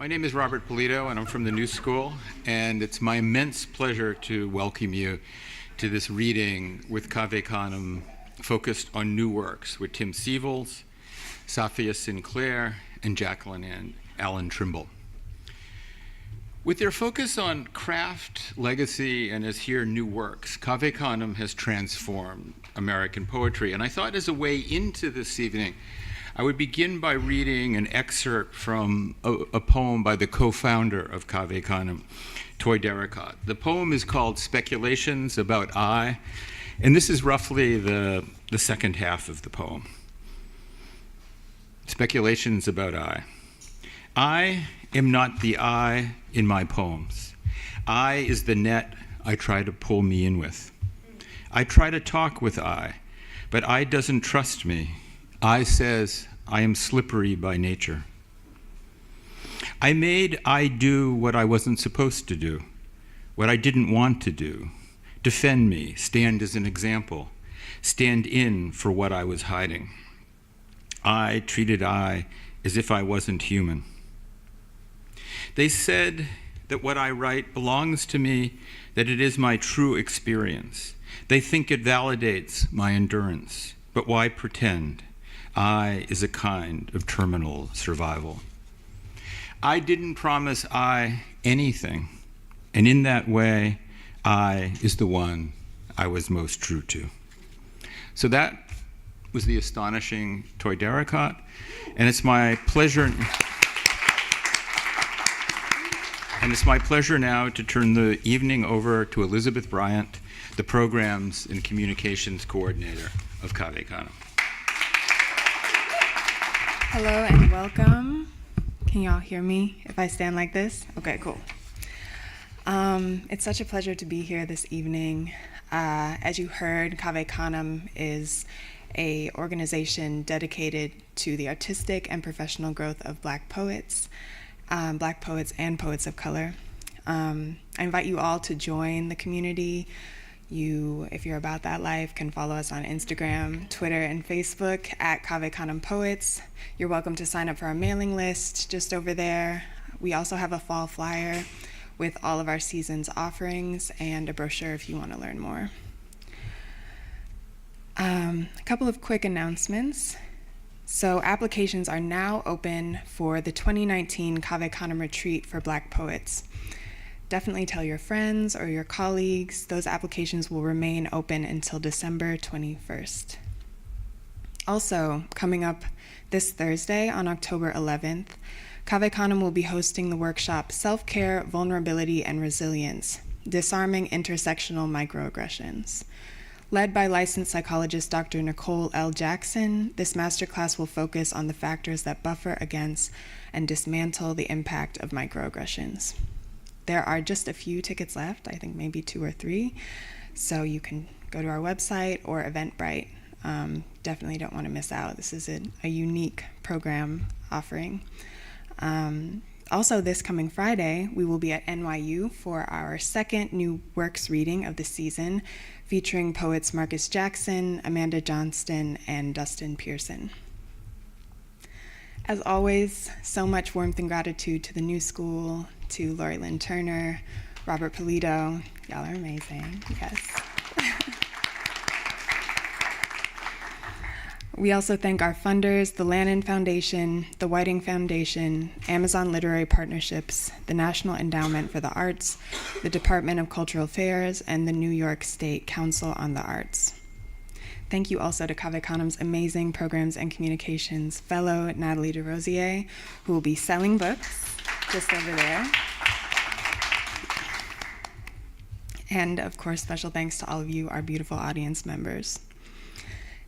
My name is Robert Polito, and I'm from the New School, and it's my immense pleasure to welcome you to this reading with Cave Canem focused on new works with Tim Seibles, Safiya Sinclair, and Jacqueline and Alan Trimble. With their focus on craft, legacy, and as here, new works, Cave Canem has transformed American poetry. And I thought as a way into this evening, I would begin by reading an excerpt from a poem by the co-founder of Cave Canem, Toy Derricott. The poem is called Speculations About I, and this is roughly the second half of the poem. Speculations about I. I am not the I in my poems. I is the net I try to pull me in with. I try to talk with I, but I doesn't trust me. I says, I am slippery by nature. I made I do what I wasn't supposed to do, what I didn't want to do. Defend me, stand as an example, stand in for what I was hiding. I treated I as if I wasn't human. They said that what I write belongs to me, that it is my true experience. They think it validates my endurance, but why pretend? I is a kind of terminal survival. I didn't promise I anything, and in that way, I is the one I was most true to. So that was the astonishing Toy Derricott, and it's my pleasure now to turn the evening over to Elizabeth Bryant, the Programs and Communications Coordinator of Cave Canem. Hello and welcome. Can y'all hear me if I stand like this? Okay, cool. It's such a pleasure to be here this evening. As you heard, Cave Canem is an organization dedicated to the artistic and professional growth of Black poets and poets of color. I invite you all to join the community. You, if you're about that life, can follow us on Instagram, Twitter, and Facebook at Cave Canem Poets. You're welcome to sign up for our mailing list just over there. We also have a fall flyer with all of our season's offerings and a brochure if you want to learn more. A couple of quick announcements. So applications are now open for the 2019 Cave Canem Retreat for Black Poets. Definitely tell your friends or your colleagues. Those applications will remain open until December 21st. Also, coming up this Thursday on October 11th, Cave Canem will be hosting the workshop Self-Care, Vulnerability, and Resilience, Disarming Intersectional Microaggressions. Led by licensed psychologist Dr. Nicole L. Jackson, this masterclass will focus on the factors that buffer against and dismantle the impact of microaggressions. There are just a few tickets left, I think maybe 2 or 3, so you can go to our website or Eventbrite. Definitely don't want to miss out. This is a unique program offering. Also, this coming Friday, we will be at NYU for our second new works reading of the season, featuring poets Marcus Jackson, Amanda Johnston, and Dustin Pearson. As always, so much warmth and gratitude to the New School, to Lori Lynn Turner, Robert Polito. Y'all are amazing, yes. We also thank our funders, the Lannan Foundation, the Whiting Foundation, Amazon Literary Partnerships, the National Endowment for the Arts, the Department of Cultural Affairs, and the New York State Council on the Arts. Thank you also to Cave Canem's amazing Programs and Communications fellow, Natalie DeRosier, who will be selling books just over there. And of course, special thanks to all of you, our beautiful audience members.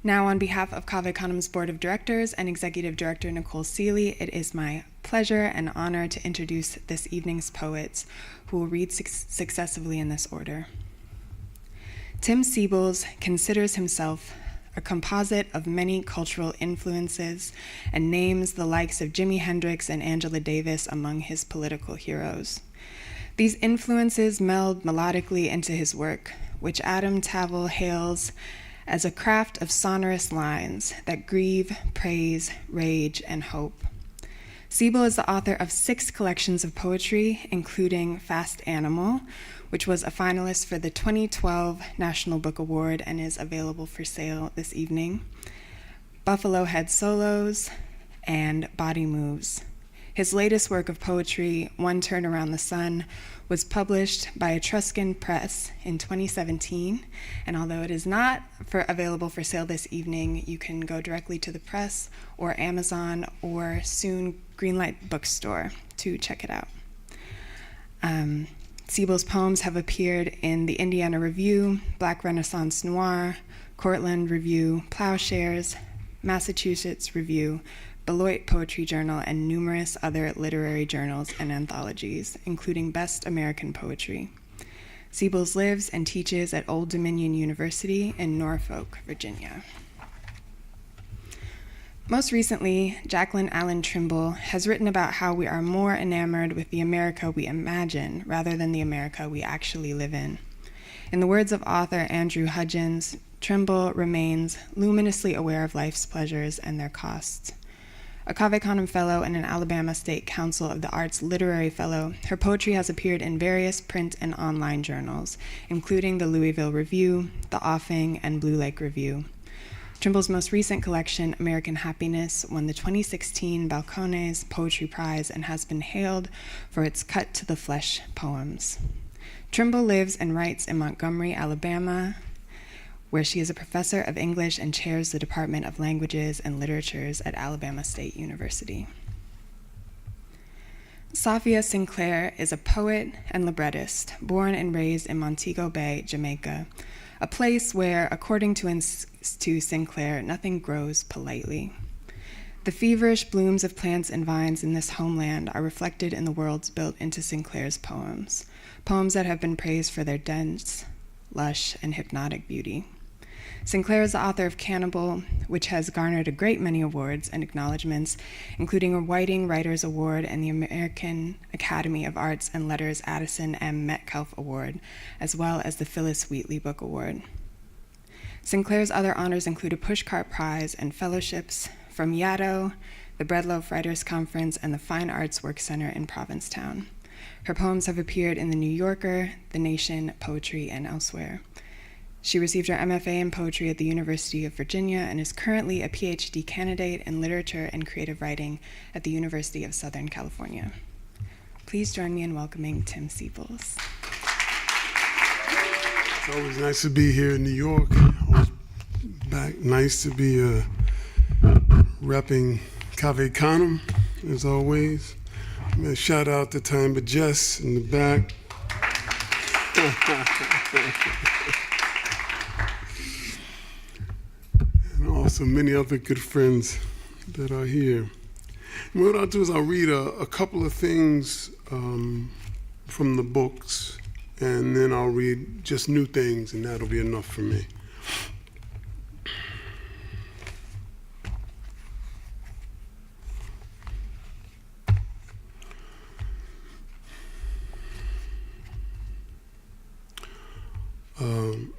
Now, on behalf of Cave Canem's Board of Directors and Executive Director Nicole Seeley, it is my pleasure and honor to introduce this evening's poets, who will read successively in this order. Tim Seibles considers himself a composite of many cultural influences and names the likes of Jimi Hendrix and Angela Davis among his political heroes. These influences meld melodically into his work, which Adam Tavel hails as a craft of sonorous lines that grieve, praise, rage, and hope. Seibles is the author of 6 collections of poetry, including Fast Animal, which was a finalist for the 2012 National Book Award and is available for sale this evening, Buffalo Head Solos, and Body Moves. His latest work of poetry, One Turn Around the Sun, was published by Etruscan Press in 2017, and although it is not available for sale this evening, you can go directly to the press or Amazon or soon Greenlight Bookstore to check it out. Seibles' poems have appeared in the Indiana Review, Black Renaissance Noire, Cortland Review, Ploughshares, Massachusetts Review, Beloit Poetry Journal, and numerous other literary journals and anthologies, including Best American Poetry. Seibles lives and teaches at Old Dominion University in Norfolk, Virginia. Most recently, Jacqueline Allen Trimble has written about how we are more enamored with the America we imagine rather than the America we actually live in. In the words of author Andrew Hudgens, Trimble remains luminously aware of life's pleasures and their costs. A Cave Canem Fellow and an Alabama State Council of the Arts Literary Fellow, her poetry has appeared in various print and online journals, including the Louisville Review, the Offing, and Blue Lake Review. Trimble's most recent collection, American Happiness, won the 2016 Balcones Poetry Prize and has been hailed for its cut-to-the-flesh poems. Trimble lives and writes in Montgomery, Alabama, where she is a professor of English and chairs the Department of Languages and Literatures at Alabama State University. Sofia Sinclair is a poet and librettist, born and raised in Montego Bay, Jamaica, a place where, according to Sinclair, nothing grows politely. The feverish blooms of plants and vines in this homeland are reflected in the worlds built into Sinclair's poems, poems that have been praised for their dense, lush, and hypnotic beauty. Sinclair is the author of Cannibal, which has garnered a great many awards and acknowledgments, including a Whiting Writers Award and the American Academy of Arts and Letters Addison M. Metcalf Award, as well as the Phillis Wheatley Book Award. Sinclair's other honors include a Pushcart Prize and fellowships from Yaddo, the Bread Loaf Writers Conference, and the Fine Arts Work Center in Provincetown. Her poems have appeared in the New Yorker, The Nation, Poetry, and elsewhere. She received her MFA in poetry at the University of Virginia and is currently a PhD candidate in literature and creative writing at the University of Southern California. Please join me in welcoming Tim Seibles. It's always nice to be here in New York. Always back. Nice to be repping Cave Canem, as always. Shout out to Time But Jess in the back. And also many other good friends that are here. And what I'll do is I'll read a couple of things from the books, and then I'll read just new things, and that'll be enough for me.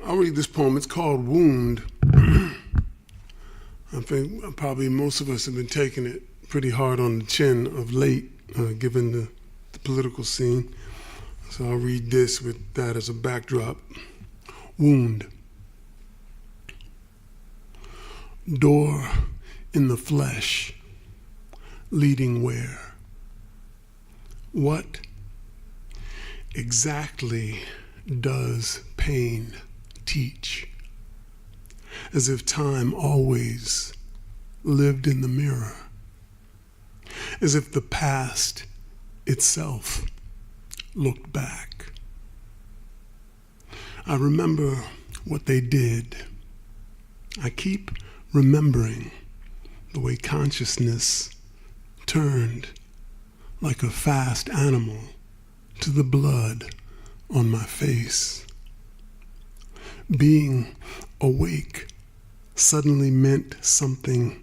I'll read this poem. It's called Wound. I think probably most of us have been taking it pretty hard on the chin of late, given the political scene. So I'll read this with that as a backdrop. Wound. Door in the flesh, leading where? What exactly does pain teach? As if time always lived in the mirror. As if the past itself looked back. I remember what they did. I keep remembering the way consciousness turned like a fast animal to the blood on my face. Being awake suddenly meant something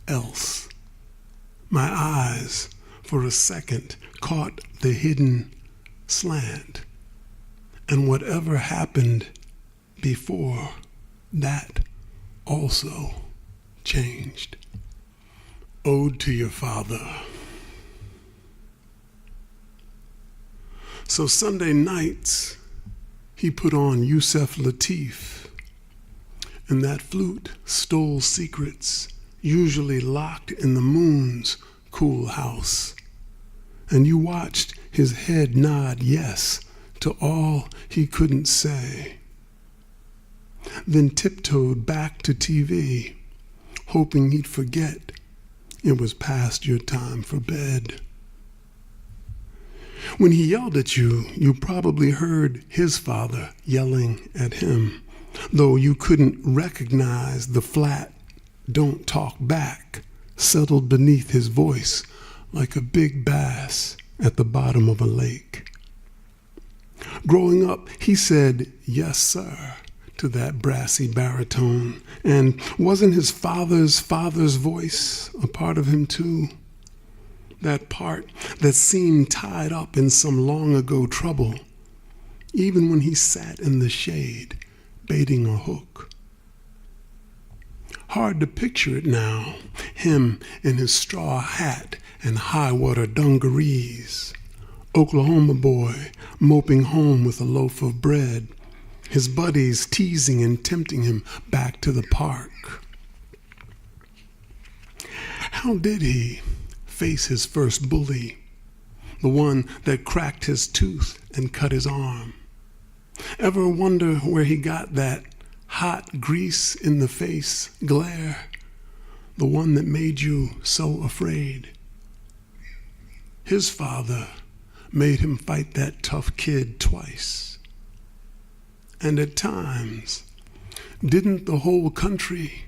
else. My eyes, for a second, caught the hidden slant, and whatever happened before that also changed. Ode to your father. So Sunday nights, he put on Yusef Lateef, and that flute stole secrets, usually locked in the moon's cool house. And you watched his head nod yes to all he couldn't say. Then tiptoed back to TV, hoping he'd forget it was past your time for bed. When he yelled at you, you probably heard his father yelling at him, though you couldn't recognize the flat "don't talk back" settled beneath his voice like a big bass at the bottom of a lake. Growing up, he said, "Yes, sir," to that brassy baritone, and wasn't his father's voice a part of him too? That part that seemed tied up in some long-ago trouble, even when he sat in the shade, baiting a hook. Hard to picture it now, him in his straw hat and high-water dungarees, Oklahoma boy moping home with a loaf of bread, his buddies teasing and tempting him back to the park. How did he face his first bully, the one that cracked his tooth and cut his arm? Ever wonder where he got that hot grease in the face glare, the one that made you so afraid? His father made him fight that tough kid twice. And at times, didn't the whole country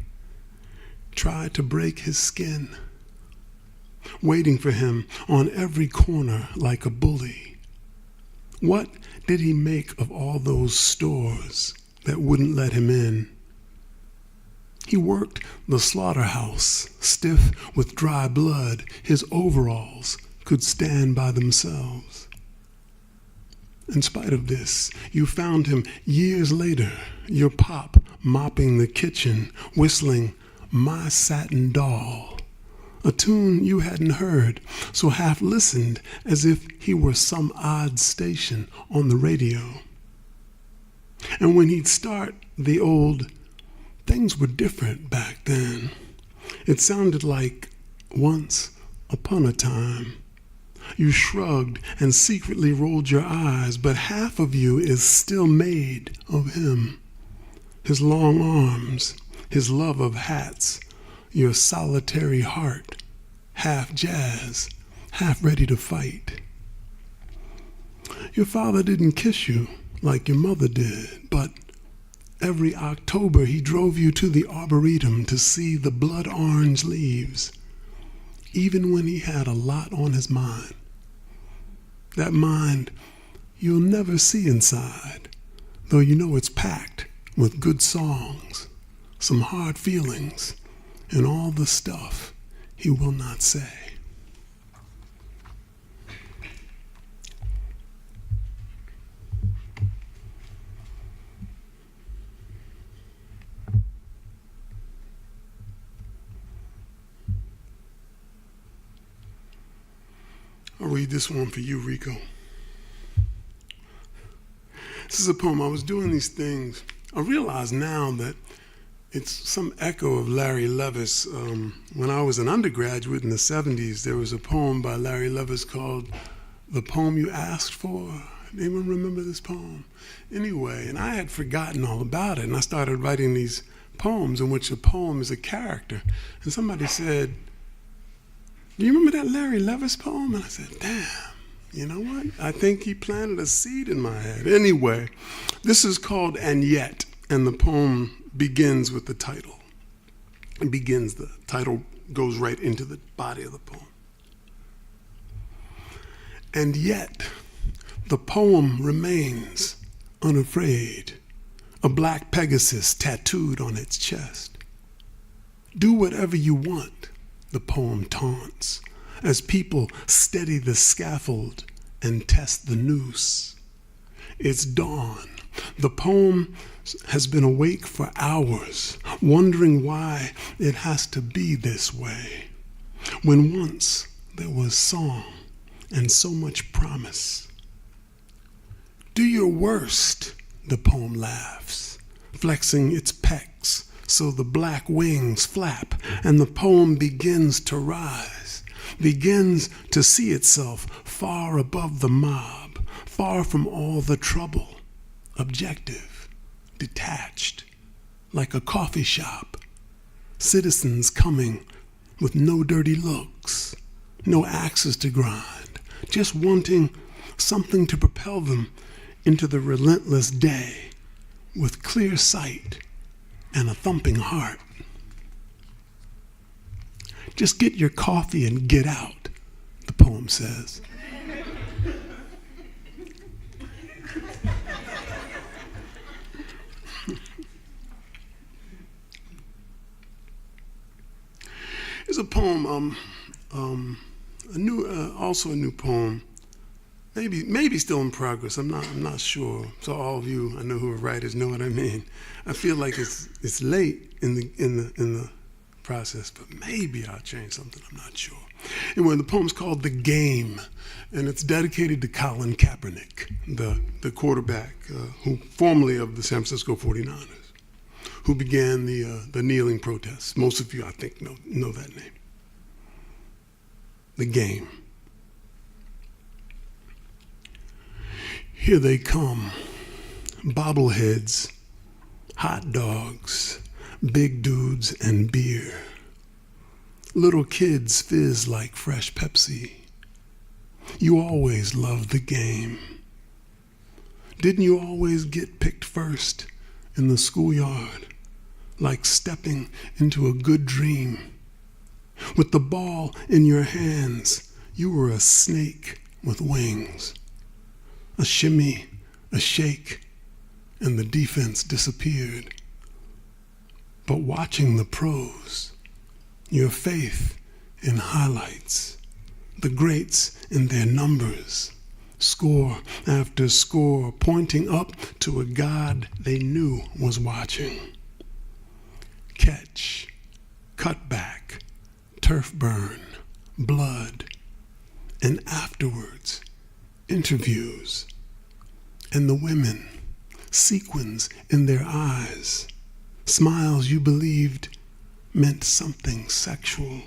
try to break his skin, waiting for him on every corner like a bully? What did he make of all those stores that wouldn't let him in? He worked the slaughterhouse, stiff with dry blood. His overalls could stand by themselves. In spite of this, you found him years later, your pop mopping the kitchen, whistling "My Satin Doll," a tune you hadn't heard, so half listened as if he were some odd station on the radio. And when he'd start the old "Things were different back then," it sounded like "Once upon a time." You shrugged and secretly rolled your eyes, but half of you is still made of him. His long arms, his love of hats, your solitary heart, half jazz, half ready to fight. Your father didn't kiss you like your mother did, but every October he drove you to the Arboretum to see the blood orange leaves, even when he had a lot on his mind. That mind you'll never see inside, though you know it's packed with good songs, some hard feelings, and all the stuff he will not say. I'll read this one for you, Rico. This is a poem. I was doing these things. I realize now that it's some echo of Larry Levis. When I was an undergraduate in the 70s, there was a poem by Larry Levis called "The Poem You Asked For." Anyone remember this poem? Anyway, and I had forgotten all about it, and I started writing these poems in which a poem is a character. And somebody said, "Do you remember that Larry Levis poem?" And I said, "Damn, you know what? I think he planted a seed in my head." Anyway, this is called "And Yet," and the poem begins with the title. The title goes right into the body of the poem. And yet, the poem remains unafraid, a black Pegasus tattooed on its chest. Do whatever you want, the poem taunts, as people steady the scaffold and test the noose. It's dawn. The poem has been awake for hours, wondering why it has to be this way, when once there was song and so much promise. Do your worst, the poem laughs, flexing its pecs so the black wings flap, and the poem begins to rise, begins to see itself far above the mob, far from all the trouble, objective, detached, like a coffee shop, citizens coming with no dirty looks, no axes to grind, just wanting something to propel them into the relentless day with clear sight and a thumping heart. Just get your coffee and get out, the poem says. Here's a poem, also a new poem. Maybe still in progress. I'm not sure. So all of you, I know who are writers, know what I mean. I feel like it's late in the process, but maybe I'll change something. I'm not sure. Anyway, the poem's called "The Game," and it's dedicated to Colin Kaepernick, the quarterback, who formerly of the San Francisco 49ers, who began the kneeling protests. Most of you, I think, know that name. The Game. Here they come, bobbleheads, hot dogs, big dudes and beer. Little kids fizz like fresh Pepsi. You always loved the game. Didn't you always get picked first in the schoolyard, like stepping into a good dream? With the ball in your hands, you were a snake with wings. A shimmy, a shake, and the defense disappeared. But watching the pros, your faith in highlights, the greats in their numbers, score after score, pointing up to a God they knew was watching. Catch, cutback, turf burn, blood, and afterwards, interviews, and the women, sequins in their eyes, smiles you believed meant something sexual.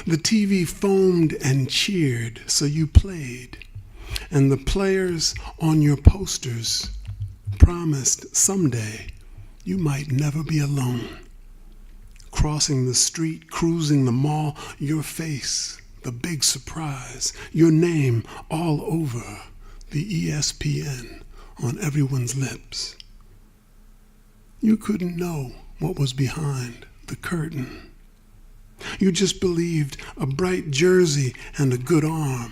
The TV foamed and cheered, so you played, and the players on your posters promised someday you might never be alone. Crossing the street, cruising the mall, your face, the big surprise, your name all over the ESPN on everyone's lips. You couldn't know what was behind the curtain. You just believed a bright jersey and a good arm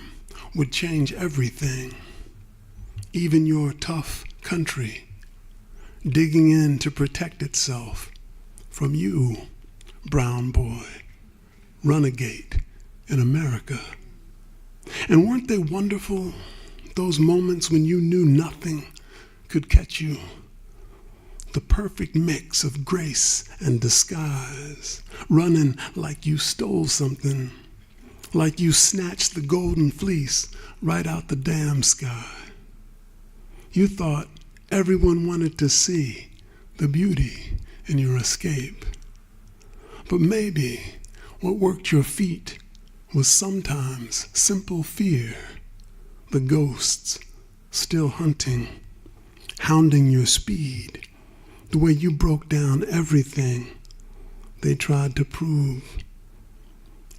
would change everything. Even your tough country, digging in to protect itself from you, brown boy, renegade in America. And weren't they wonderful, those moments when you knew nothing could catch you? The perfect mix of grace and disguise, running like you stole something, like you snatched the golden fleece right out the damn sky. You thought everyone wanted to see the beauty in your escape. But maybe what worked your feet was sometimes simple fear, the ghosts still hunting, hounding your speed, the way you broke down everything they tried to prove.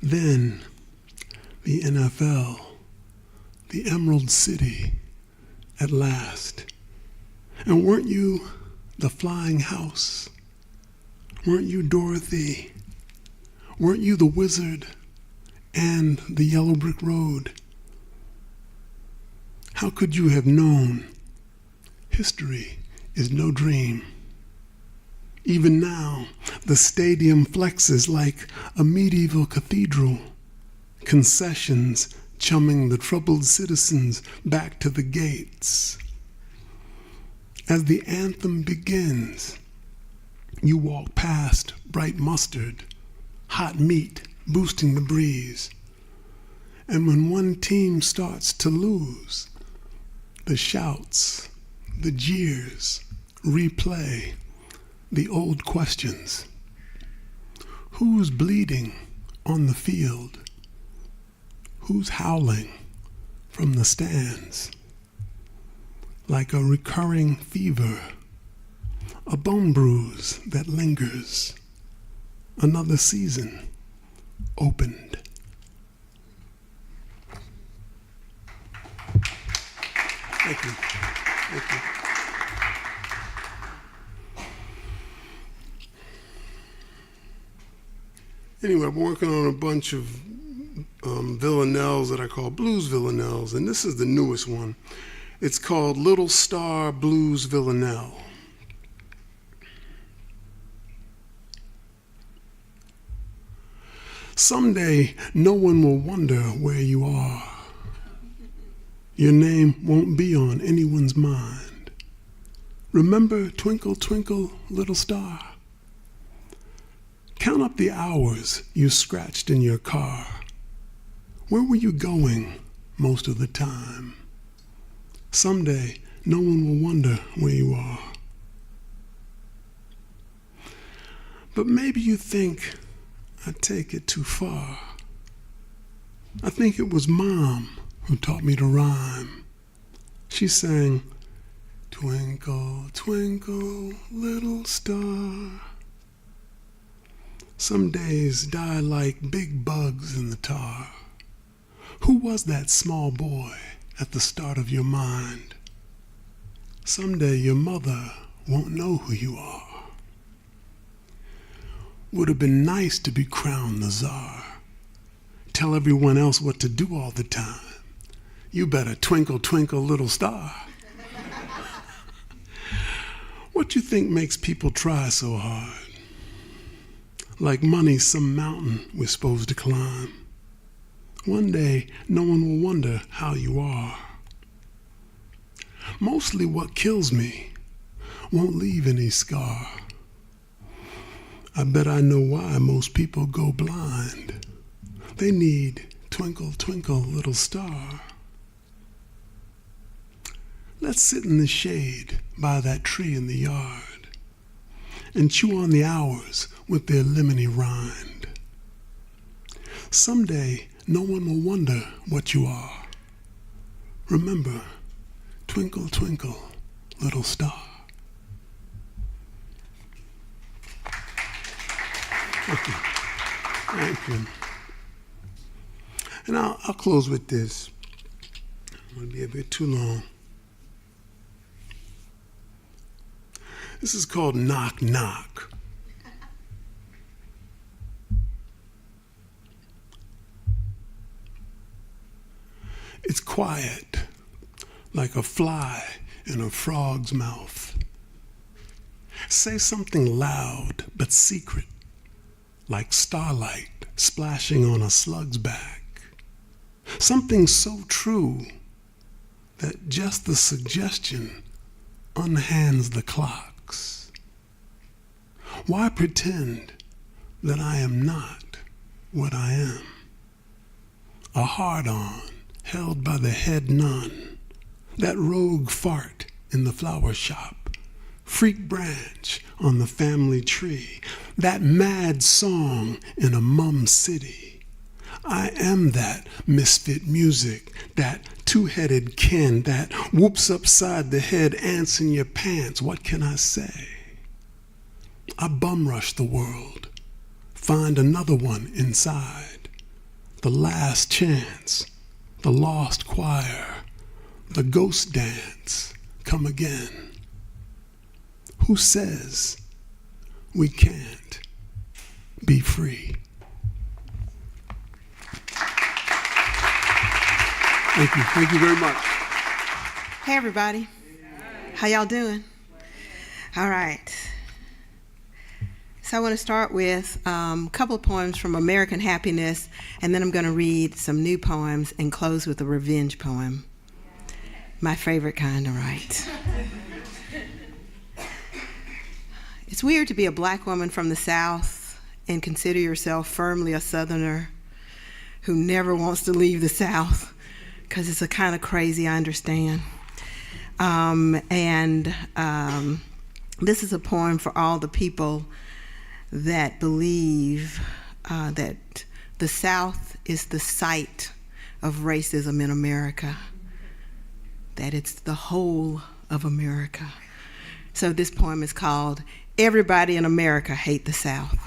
Then the NFL, the Emerald City, at last. And weren't you the flying house? Weren't you Dorothy? Weren't you the wizard and the yellow brick road? How could you have known history is no dream? Even now, the stadium flexes like a medieval cathedral, concessions chumming the troubled citizens back to the gates. As the anthem begins, you walk past bright mustard, hot meat boosting the breeze. And when one team starts to lose, the shouts, the jeers, replay the old questions. Who's bleeding on the field? Who's howling from the stands? Like a recurring fever, a bone bruise that lingers, another season opened. Thank you. Thank you. Anyway, I'm working on a bunch of villanelles that I call blues villanelles, and this is the newest one. It's called Little Star Blues Villanelle. Someday, no one will wonder where you are. Your name won't be on anyone's mind. Remember, twinkle, twinkle, little star? Count up the hours you scratched in your car. Where were you going most of the time? Someday, no one will wonder where you are. But maybe you think I take it too far. I think it was Mom who taught me to rhyme. She sang, "Twinkle, twinkle, little star." Some days die like big bugs in the tar. Who was that small boy at the start of your mind? Someday your mother won't know who you are. Would have been nice to be crowned the czar. Tell everyone else what to do all the time. You better twinkle, twinkle, little star. What you think makes people try so hard? Like money's some mountain we're supposed to climb. One day, no one will wonder how you are. Mostly what kills me won't leave any scar. I bet I know why most people go blind. They need twinkle, twinkle, little star. Let's sit in the shade by that tree in the yard and chew on the hours with their lemony rind. Someday, no one will wonder what you are. Remember, twinkle, twinkle, little star. Thank you. Thank you. And I'll close with this. It won't be a bit too long. This is called Knock Knock. It's quiet, like a fly in a frog's mouth. Say something loud but secret, like starlight splashing on a slug's back. Something so true that just the suggestion unhands the clocks. Why pretend that I am not what I am? A hard-on held by the head nun, that rogue fart in the flower shop, freak branch on the family tree, that mad song in a mum city. I am that misfit music, that two-headed kin, that whoops upside the head ants in your pants. What can I say? I bum rush the world, find another one inside. The last chance, the lost choir, the ghost dance, come again. Who says we can't be free? Thank you. Thank you very much. Hey, everybody. How y'all doing? All right. So I want to start with a couple of poems from American Happiness, and then I'm going to read some new poems and close with a revenge poem. My favorite kind to write. It's weird to be a black woman from the South and consider yourself firmly a Southerner who never wants to leave the South, because it's a kind of crazy, I understand. This is a poem for all the people that believe that the South is the site of racism in America, that it's the whole of America. So this poem is called Everybody in America Hate the South.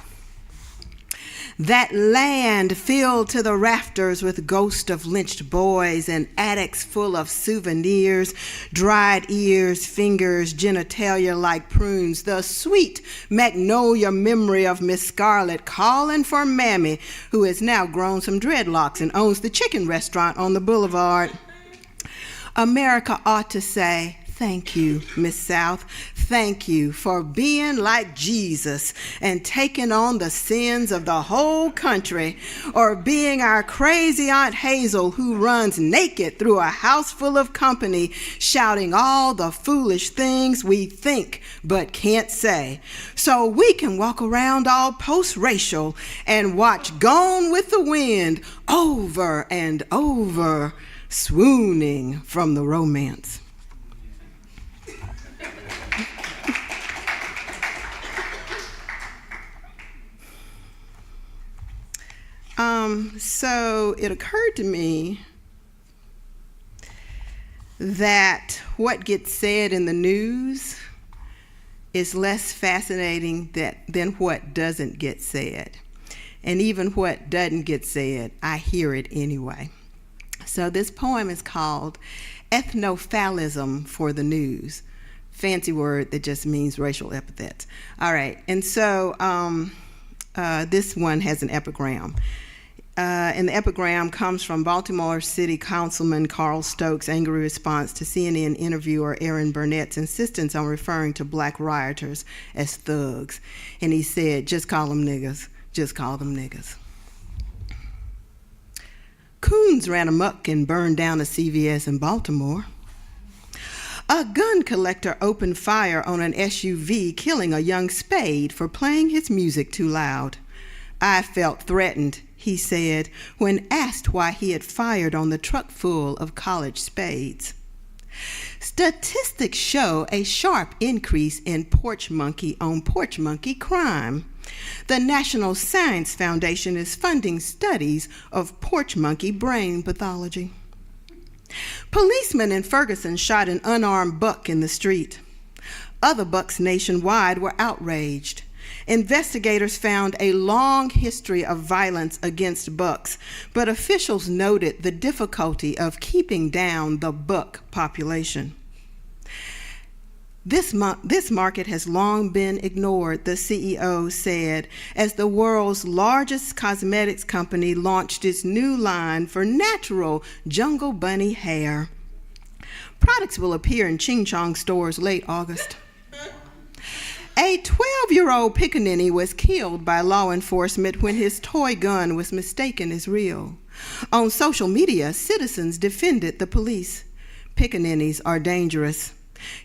That land filled to the rafters with ghosts of lynched boys and attics full of souvenirs, dried ears, fingers, genitalia like prunes, the sweet magnolia memory of Miss Scarlett calling for Mammy, who has now grown some dreadlocks and owns the chicken restaurant on the boulevard. America ought to say, thank you, Miss South. Thank you for being like Jesus and taking on the sins of the whole country, or being our crazy Aunt Hazel who runs naked through a house full of company, shouting all the foolish things we think but can't say, so we can walk around all post-racial and watch Gone with the Wind over and over, swooning from the romance. So it occurred to me that what gets said in the news is less fascinating than what doesn't get said. And even what doesn't get said, I hear it anyway. So this poem is called Ethnophalism for the News. Fancy word that just means racial epithets. All right, and so this one has an epigram. And the epigram comes from Baltimore City Councilman Carl Stokes' angry response to CNN interviewer Aaron Burnett's insistence on referring to black rioters as thugs. And he said, just call them niggas, just call them niggas. Coons ran amok and burned down a CVS in Baltimore. A gun collector opened fire on an SUV, killing a young spade for playing his music too loud. I felt threatened, he said, when asked why he had fired on the truck full of college spades. Statistics show a sharp increase in porch monkey on porch monkey crime. The National Science Foundation is funding studies of porch monkey brain pathology. Policemen in Ferguson shot an unarmed buck in the street. Other bucks nationwide were outraged. Investigators found a long history of violence against bucks, but officials noted the difficulty of keeping down the buck population. This market has long been ignored, the CEO said, as the world's largest cosmetics company launched its new line for natural jungle bunny hair. Products will appear in Ching Chong stores late August. A 12-year-old pickaninny was killed by law enforcement when his toy gun was mistaken as real. On social media, citizens defended the police. Pickaninnies are dangerous.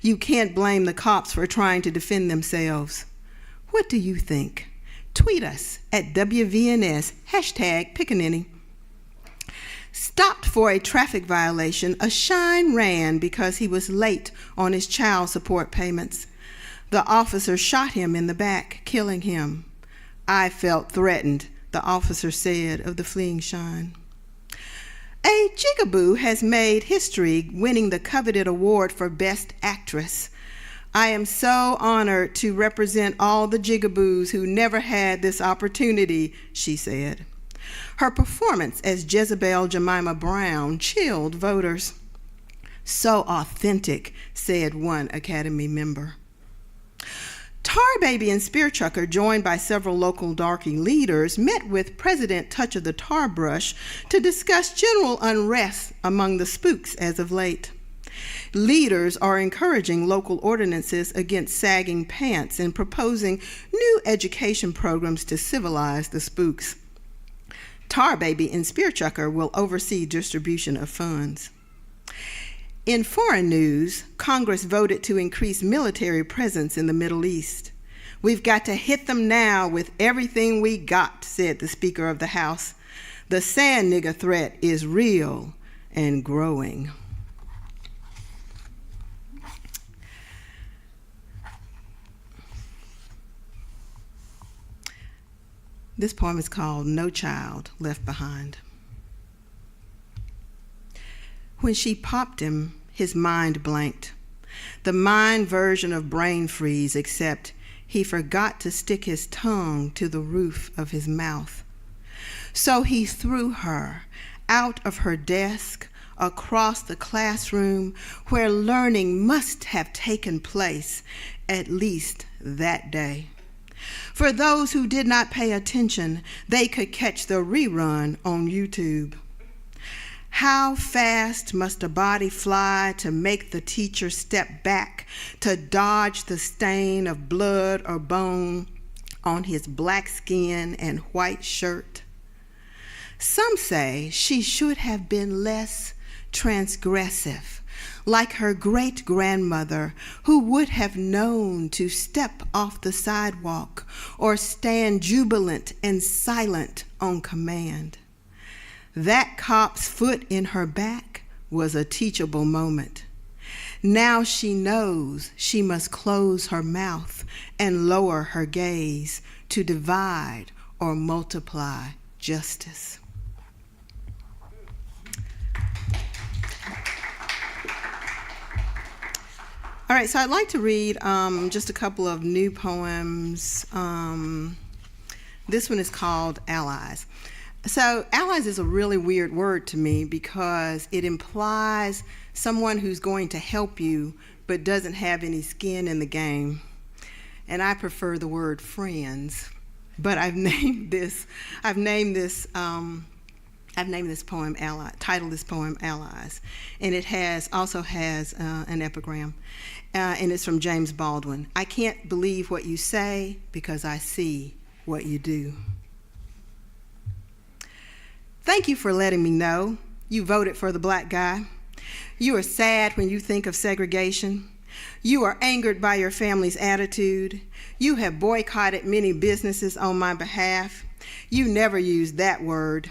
You can't blame the cops for trying to defend themselves. What do you think? Tweet us at WVNS, #Pickaninny. Stopped for a traffic violation, a Shine ran because he was late on his child support payments. The officer shot him in the back, killing him. I felt threatened, the officer said of the fleeing Shine. A jigaboo has made history, winning the coveted award for Best Actress. I am so honored to represent all the jigaboos who never had this opportunity, she said. Her performance as Jezebel Jemima Brown chilled voters. So authentic, said one Academy member. Tar Baby and Spear Chucker, joined by several local darky leaders, met with President Touch of the Tar Brush to discuss general unrest among the spooks as of late. Leaders are encouraging local ordinances against sagging pants and proposing new education programs to civilize the spooks. Tar Baby and Spear Chucker will oversee distribution of funds. In foreign news, Congress voted to increase military presence in the Middle East. We've got to hit them now with everything we got, said the Speaker of the House. The sand nigger threat is real and growing. This poem is called No Child Left Behind. When she popped him, his mind blanked. The mind version of brain freeze, except he forgot to stick his tongue to the roof of his mouth. So he threw her out of her desk, across the classroom where learning must have taken place, at least that day. For those who did not pay attention, they could catch the rerun on YouTube. How fast must a body fly to make the teacher step back to dodge the stain of blood or bone on his black skin and white shirt? Some say she should have been less transgressive, like her great-grandmother, who would have known to step off the sidewalk or stand jubilant and silent on command. That cop's foot in her back was a teachable moment. Now she knows she must close her mouth and lower her gaze to divide or multiply justice. All right, so I'd like to read just a couple of new poems. This one is called Allies. So allies is a really weird word to me because it implies someone who's going to help you but doesn't have any skin in the game. And I prefer the word friends. But I've named this poem titled this poem Allies. And it also has an epigram. And it's from James Baldwin. I can't believe what you say because I see what you do. Thank you for letting me know you voted for the black guy. You are sad when you think of segregation. You are angered by your family's attitude. You have boycotted many businesses on my behalf. You never use that word.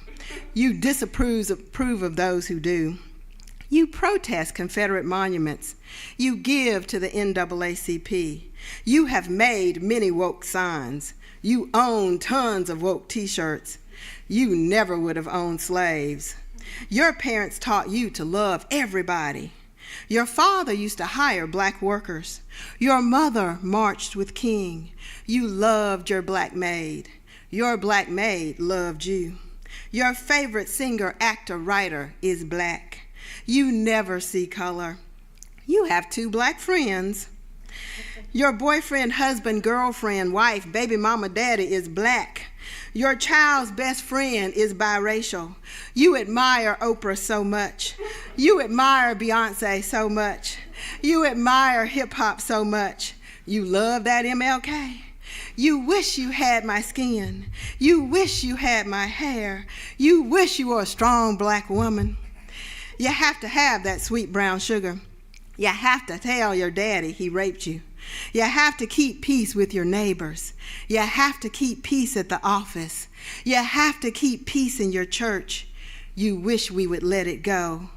You disapprove of those who do. You protest Confederate monuments. You give to the NAACP. You have made many woke signs. You own tons of woke t-shirts. You never would have owned slaves. Your parents taught you to love everybody. Your father used to hire black workers. Your mother marched with King. You loved your black maid. Your black maid loved you. Your favorite singer, actor, writer is black. You never see color. You have 2 black friends. Your boyfriend, husband, girlfriend, wife, baby mama, daddy is black. Your child's best friend is biracial. You admire Oprah so much. You admire Beyonce so much. You admire hip hop so much. You love that MLK. You wish you had my skin. You wish you had my hair. You wish you were a strong black woman. You have to have that sweet brown sugar. You have to tell your daddy he raped you. You have to keep peace with your neighbors. You have to keep peace at the office. You have to keep peace in your church. You wish we would let it go.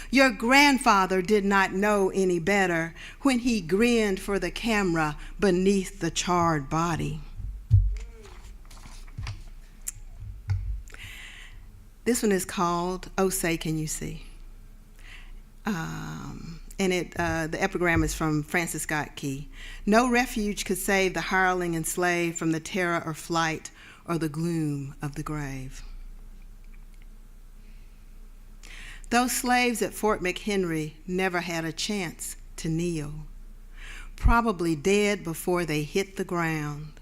Your grandfather did not know any better when he grinned for the camera beneath the charred body. This one is called Oh Say Can You See? And the epigram is from Francis Scott Key. No refuge could save the hireling and slave from the terror or flight or the gloom of the grave. Those slaves at Fort McHenry never had a chance to kneel, probably dead before they hit the ground.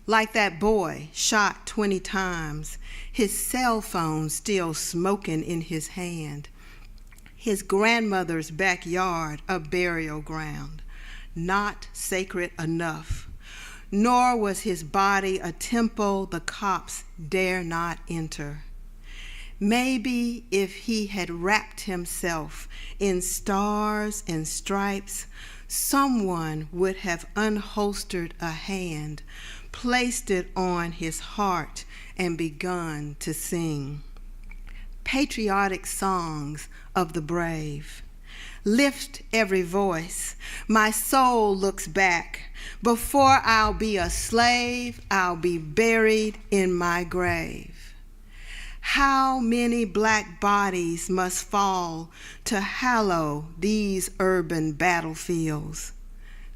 Like that boy shot 20 times, his cell phone still smoking in his hand. His grandmother's backyard a burial ground, not sacred enough, nor was his body a temple the cops dare not enter. Maybe if he had wrapped himself in stars and stripes, someone would have unholstered a hand, placed it on his heart, and begun to sing patriotic songs of the brave. Lift every voice. My soul looks back. Before I'll be a slave, I'll be buried in my grave. How many black bodies must fall to hallow these urban battlefields?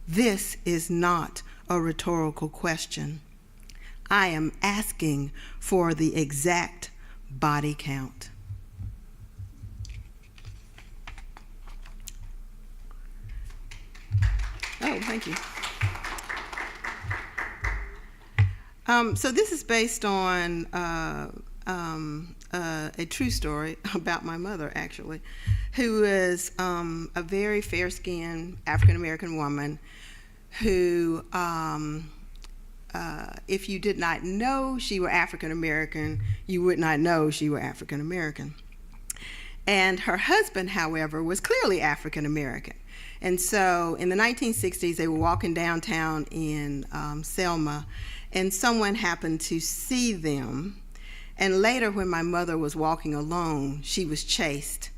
This is not a rhetorical question. I am asking for the exact body count. Oh, thank you. So this is based on a true story about my mother, actually, who is a very fair-skinned African-American woman who, if you did not know she were African-American, you would not know she were African-American. And her husband, however, was clearly African-American. And so in the 1960s, they were walking downtown in Selma, and someone happened to see them. And later, when my mother was walking alone, she was chased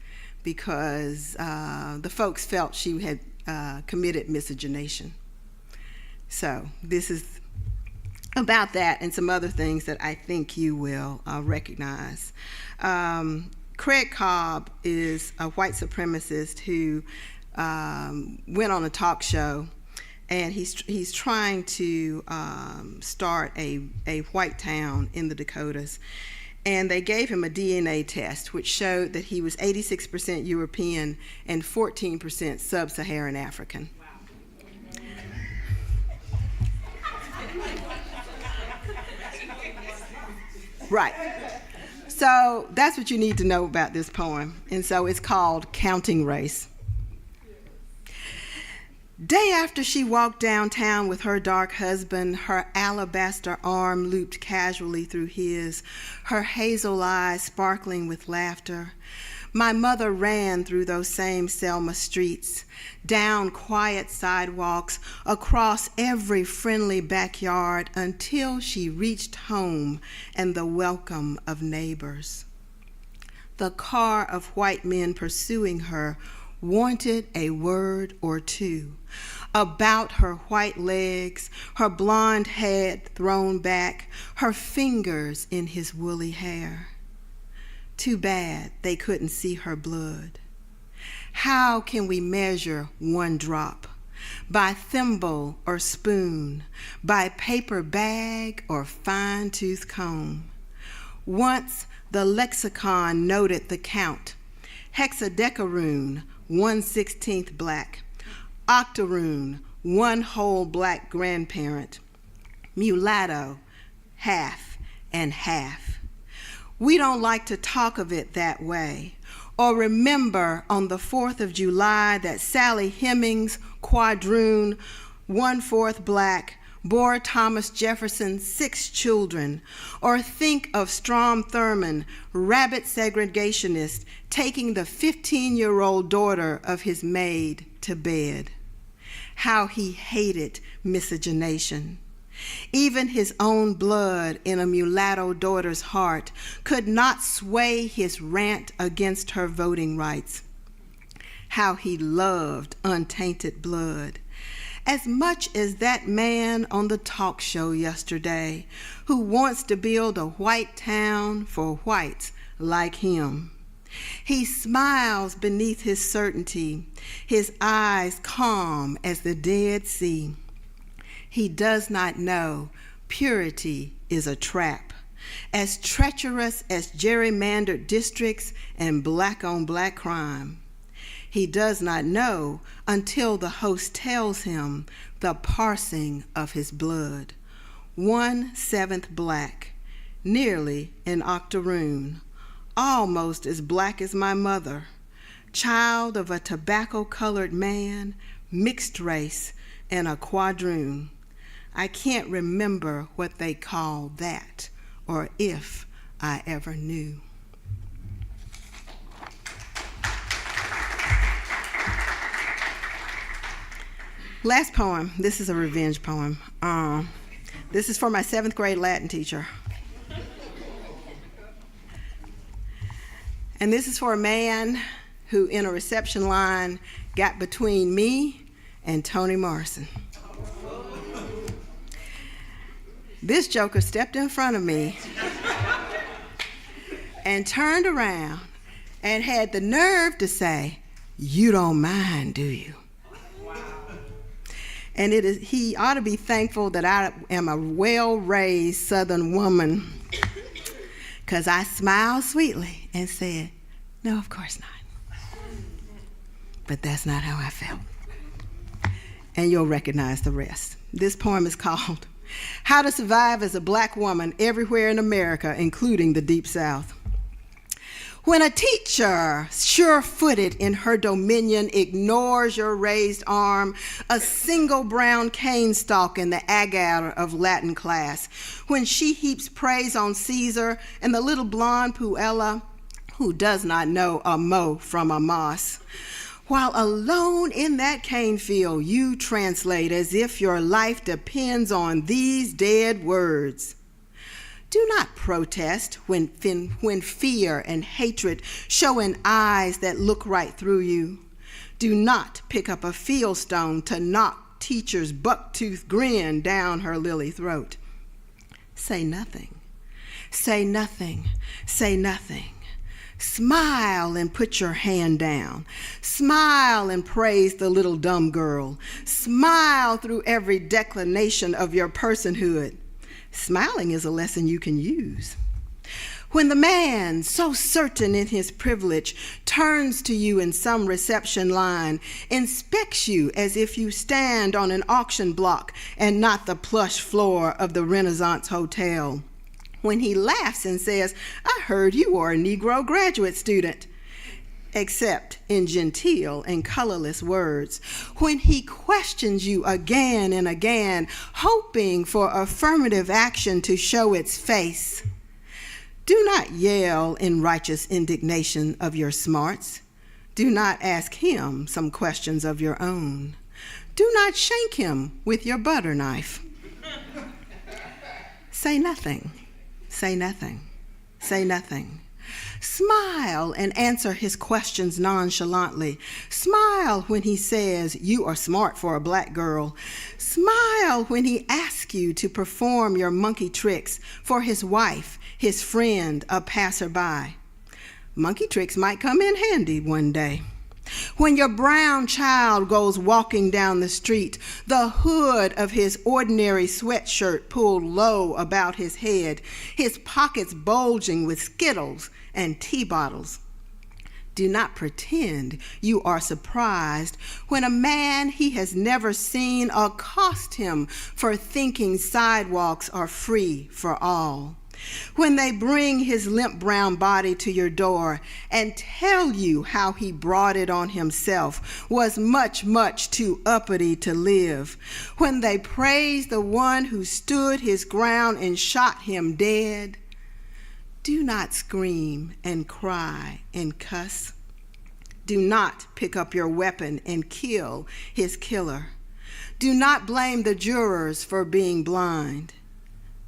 because the folks felt she had committed miscegenation. So this is about that and some other things that I think you will recognize. Craig Cobb is a white supremacist who went on a talk show, and he's trying to start a white town in the Dakotas. And they gave him a DNA test, which showed that he was 86% European and 14% sub-Saharan African. Wow. Right. So that's what you need to know about this poem. And so it's called Counting Race. Day after she walked downtown with her dark husband, her alabaster arm looped casually through his, her hazel eyes sparkling with laughter, my mother ran through those same Selma streets, down quiet sidewalks, across every friendly backyard until she reached home and the welcome of neighbors. The car of white men pursuing her wanted a word or two about her white legs, her blonde head thrown back, her fingers in his woolly hair. Too bad they couldn't see her blood. How can we measure one drop? By thimble or spoon, by paper bag or fine-tooth comb. Once the lexicon noted the count: hexadecaroon, 1/16 black; octoroon, one whole black grandparent; mulatto, half and half. We don't like to talk of it that way, or remember on the 4th of July that Sally Hemings, quadroon, 1/4 black, bore Thomas Jefferson 6 children, or think of Strom Thurmond, rabid segregationist, taking the 15-year-old daughter of his maid to bed. How he hated miscegenation. Even his own blood in a mulatto daughter's heart could not sway his rant against her voting rights. How he loved untainted blood. As much as that man on the talk show yesterday who wants to build a white town for whites like him. He smiles beneath his certainty, his eyes calm as the Dead Sea. He does not know purity is a trap, as treacherous as gerrymandered districts and black-on-black crime. He does not know until the host tells him the parsing of his blood. 1/7 black, nearly an octoroon, almost as black as my mother, child of a tobacco-colored man, mixed race, and a quadroon. I can't remember what they called that, or if I ever knew. Last poem. This is a revenge poem. This is for my 7th grade Latin teacher. And this is for a man who in a reception line got between me and Toni Morrison. This joker stepped in front of me and turned around and had the nerve to say, "You don't mind, do you?" And he ought to be thankful that I am a well-raised Southern woman, because I smiled sweetly and said, "No, of course not." But that's not how I felt. And you'll recognize the rest. This poem is called How to Survive as a Black Woman Everywhere in America, including the Deep South. When a teacher, sure-footed in her dominion, ignores your raised arm, a single brown cane stalk in the agar of Latin class, when she heaps praise on Caesar and the little blonde Puella, who does not know a mo from a moss, while alone in that cane field, you translate as if your life depends on these dead words. Do not protest when fear and hatred show in eyes that look right through you. Do not pick up a fieldstone to knock teacher's buck-toothed grin down her lily throat. Say nothing. Say nothing. Say nothing. Smile and put your hand down. Smile and praise the little dumb girl. Smile through every declination of your personhood. Smiling is a lesson you can use. When the man, so certain in his privilege, turns to you in some reception line, inspects you as if you stand on an auction block and not the plush floor of the Renaissance Hotel. When he laughs and says, "I heard you are a Negro graduate student," except in genteel and colorless words. When he questions you again and again, hoping for affirmative action to show its face. Do not yell in righteous indignation of your smarts. Do not ask him some questions of your own. Do not shank him with your butter knife. Say nothing. Say nothing. Say nothing. Smile and answer his questions nonchalantly. Smile when he says, "You are smart for a black girl." Smile when he asks you to perform your monkey tricks for his wife, his friend, a passerby. Monkey tricks might come in handy one day. When your brown child goes walking down the street, the hood of his ordinary sweatshirt pulled low about his head, his pockets bulging with Skittles and tea bottles. Do not pretend you are surprised when a man he has never seen accosts him for thinking sidewalks are free for all. When they bring his limp brown body to your door and tell you how he brought it on himself, was much, much too uppity to live. When they praise the one who stood his ground and shot him dead. Do not scream and cry and cuss. Do not pick up your weapon and kill his killer. Do not blame the jurors for being blind.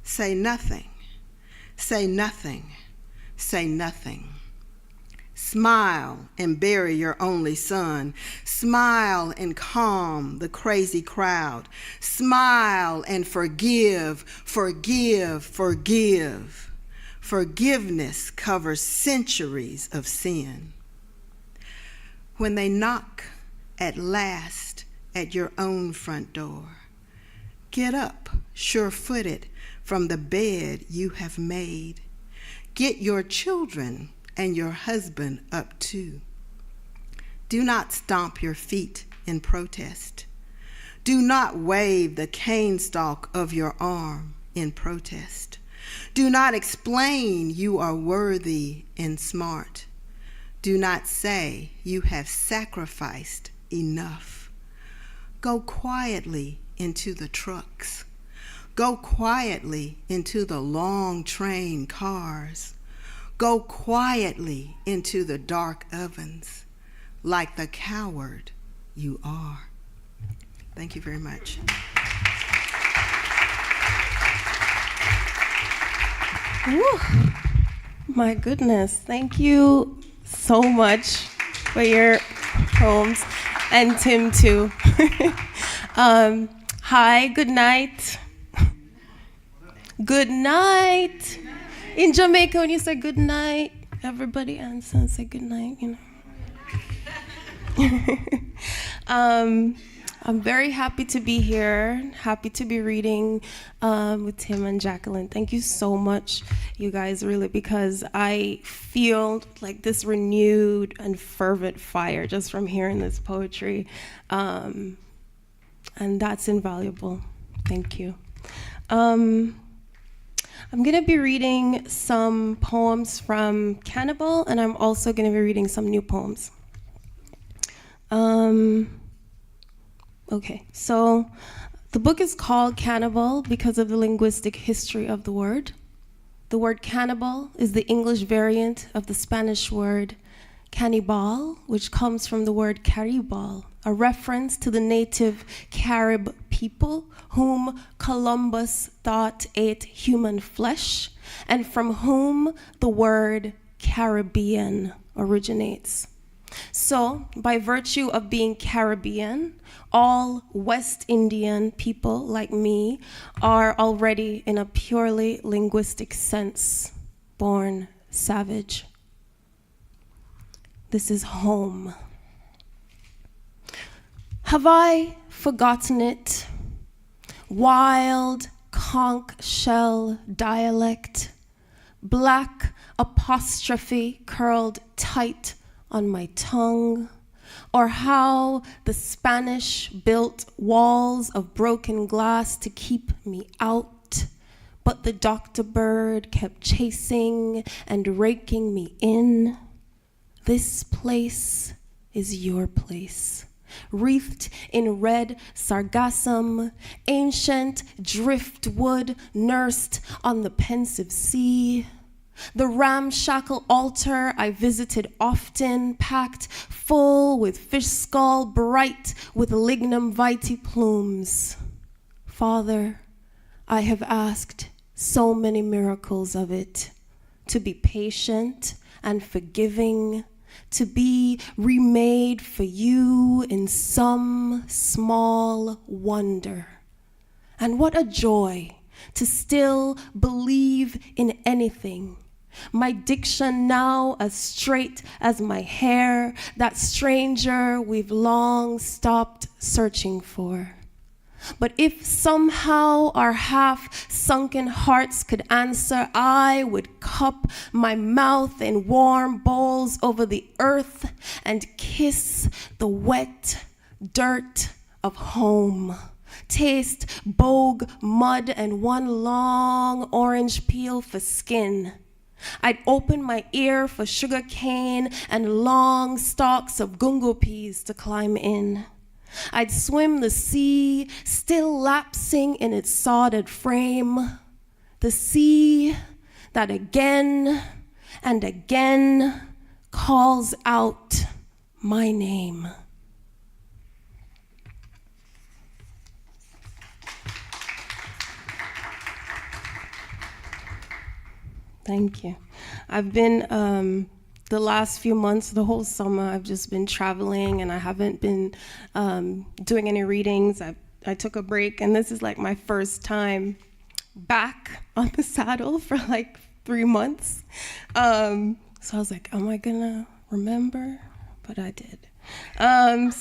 Say nothing. Say nothing. Say nothing. Smile and bury your only son. Smile and calm the crazy crowd. Smile and forgive, forgive, forgive. Forgiveness covers centuries of sin. When they knock at last at your own front door, get up, sure-footed, from the bed you have made. Get your children and your husband up too. Do not stomp your feet in protest. Do not wave the cane stalk of your arm in protest. Do not explain you are worthy and smart. Do not say you have sacrificed enough. Go quietly into the trucks. Go quietly into the long train cars. Go quietly into the dark ovens, like the coward you are. Thank you very much. Woo. My goodness, thank you so much. for your poems, and Tim too. Hi, good night. Good night. In Jamaica, when you say good night, everybody answers and say good night, you know. I'm very happy to be here, happy to be reading with Tim and Jacqueline. Thank you so much, you guys, really, because I feel like this renewed and fervent fire just from hearing this poetry. And that's invaluable. Thank you. I'm going to be reading some poems from Cannibal, and I'm also going to be reading some new poems. Okay, so the book is called Cannibal because of the linguistic history of the word. The word cannibal is the English variant of the Spanish word cannibal, which comes from the word caribal, a reference to the native Carib people whom Columbus thought ate human flesh, and from whom the word Caribbean originates. So, by virtue of being Caribbean, all West Indian people like me are already, in a purely linguistic sense, born savage. This is home. Have I forgotten it? Wild conch shell dialect, black apostrophe curled tight on my tongue, or how the Spanish built walls of broken glass to keep me out, but the doctor bird kept chasing and raking me in. This place is your place, wreathed in red sargassum, ancient driftwood nursed on the pensive sea. The ramshackle altar I visited often, packed full with fish skull, bright with lignum vitae plumes. Father, I have asked so many miracles of it, to be patient and forgiving, to be remade for you in some small wonder. And what a joy to still believe in anything. My diction now as straight as my hair, that stranger we've long stopped searching for. But if somehow our half-sunken hearts could answer, I would cup my mouth in warm bowls over the earth and kiss the wet dirt of home. Taste bogue mud and one long orange peel for skin. I'd open my ear for sugar cane and long stalks of gungo peas to climb in. I'd swim the sea, still lapsing in its sodded frame. The sea that again and again calls out my name. Thank you. I've been, the last few months, the whole summer, I've just been traveling and I haven't been doing any readings. I took a break, and this is like my first time back on the saddle for like 3 months. So I was like, am I gonna remember? But I did. And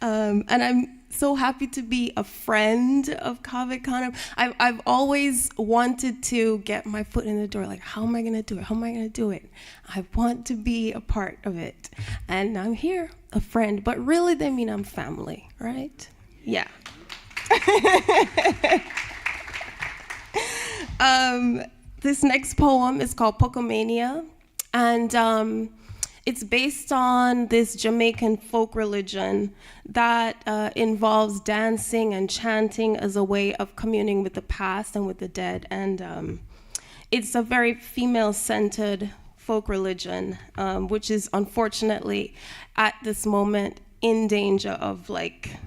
I'm so happy to be a friend of Canem. I've always wanted to get my foot in the door, like, how am I gonna do it? How am I gonna do it? I want to be a part of it. And I'm here, a friend, but really they mean I'm family, right? Yeah. This next poem is called Polka Mania, and it's based on this Jamaican folk religion that involves dancing and chanting as a way of communing with the past and with the dead. And it's a very female-centered folk religion, which is unfortunately at this moment in danger of like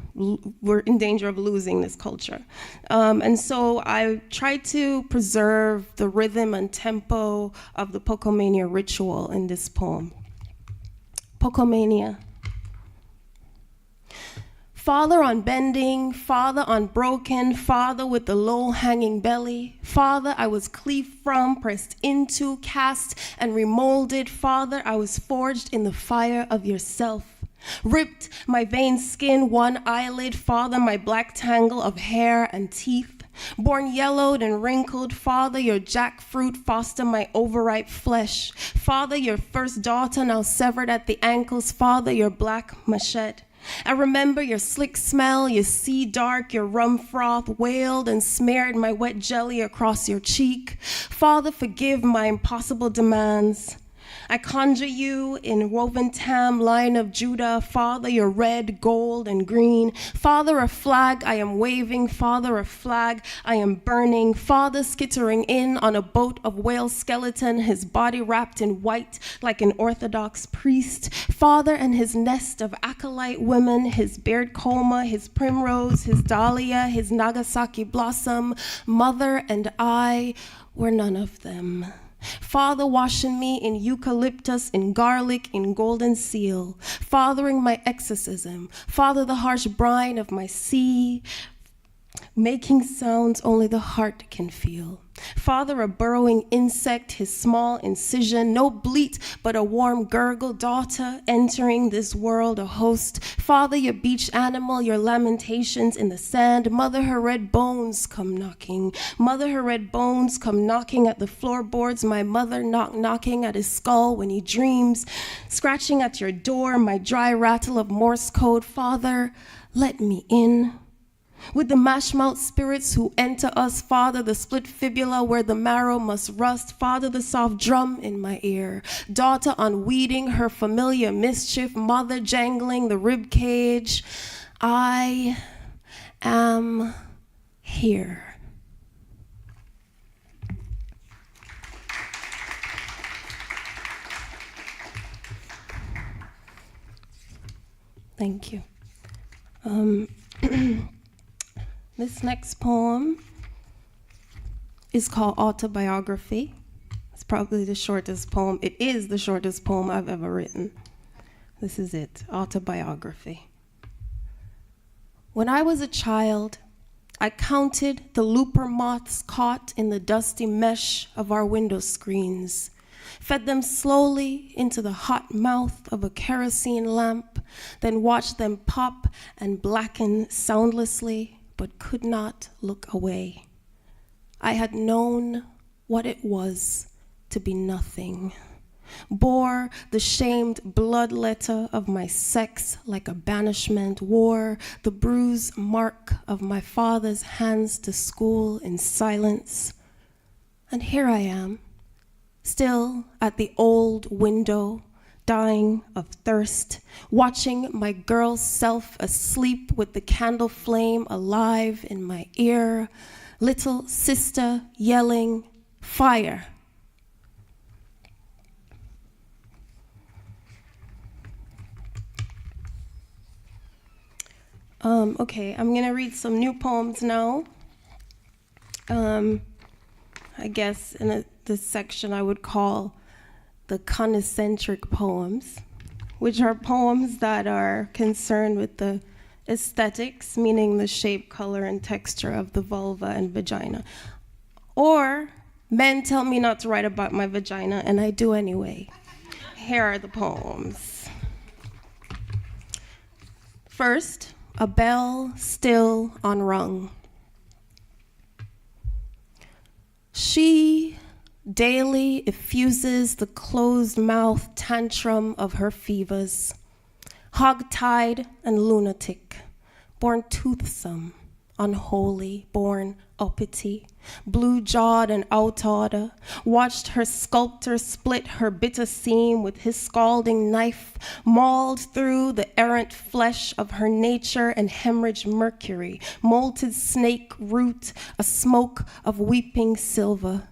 we're in danger of losing this culture. And so I tried to preserve the rhythm and tempo of the Polka Mania ritual in this poem. Polka Mania. Father unbending, father unbroken, father with the low-hanging belly, father I was cleaved from, pressed into, cast and remolded, father I was forged in the fire of yourself. Ripped my veined skin, one eyelid, father my black tangle of hair and teeth. Born yellowed and wrinkled, father your jackfruit, foster my overripe flesh. Father your first daughter now severed at the ankles, father your black machete. I remember your slick smell, your sea dark, your rum froth wailed and smeared my wet jelly across your cheek. Father, forgive my impossible demands. I conjure you in woven tam, Lion of Judah, Father, your red, gold, and green. Father, a flag I am waving, Father, a flag I am burning. Father, skittering in on a boat of whale skeleton, his body wrapped in white like an Orthodox priest. Father and his nest of acolyte women, his beard coma, his primrose, his dahlia, his Nagasaki blossom. Mother and I were none of them. Father washing me in eucalyptus, in garlic, in golden seal, fathering my exorcism, Father the harsh brine of my sea, making sounds only the heart can feel. Father, a burrowing insect, his small incision, no bleat, but a warm gurgle, daughter entering this world a host. Father, your beach animal, your lamentations in the sand. Mother, her red bones come knocking. Mother, her red bones come knocking at the floorboards. My mother knocking at his skull when he dreams. Scratching at your door, my dry rattle of Morse code. Father, let me in. With the mash-mouth spirits who enter us, Father, the split fibula where the marrow must rust, Father, the soft drum in my ear, daughter unweeding her familiar mischief, mother jangling the rib cage. I am here. Thank you. This next poem is called Autobiography. It's probably the shortest poem. It is the shortest poem I've ever written. This is it, Autobiography. When I was a child, I counted the looper moths caught in the dusty mesh of our window screens, fed them slowly into the hot mouth of a kerosene lamp, then watched them pop and blacken soundlessly, but could not look away. I had known what it was to be nothing, bore the shamed blood letter of my sex like a banishment, wore the bruised mark of my father's hands to school in silence. And here I am, still at the old window, dying of thirst, watching my girl self asleep with the candle flame alive in my ear, little sister yelling, fire. Okay, I'm gonna read some new poems now. I guess in this section I would call the connocentric poems, which are poems that are concerned with the aesthetics, meaning the shape, color, and texture of the vulva and vagina. Or men tell me not to write about my vagina, and I do anyway. Here are the poems. First, A Bell Still Unrung. She daily effuses the closed-mouth tantrum of her fevers, hog-tied and lunatic, born toothsome, unholy, born uppity, blue-jawed and out-order, watched her sculptor split her bitter seam with his scalding knife, mauled through the errant flesh of her nature and hemorrhaged mercury, molted snake root, a smoke of weeping silver.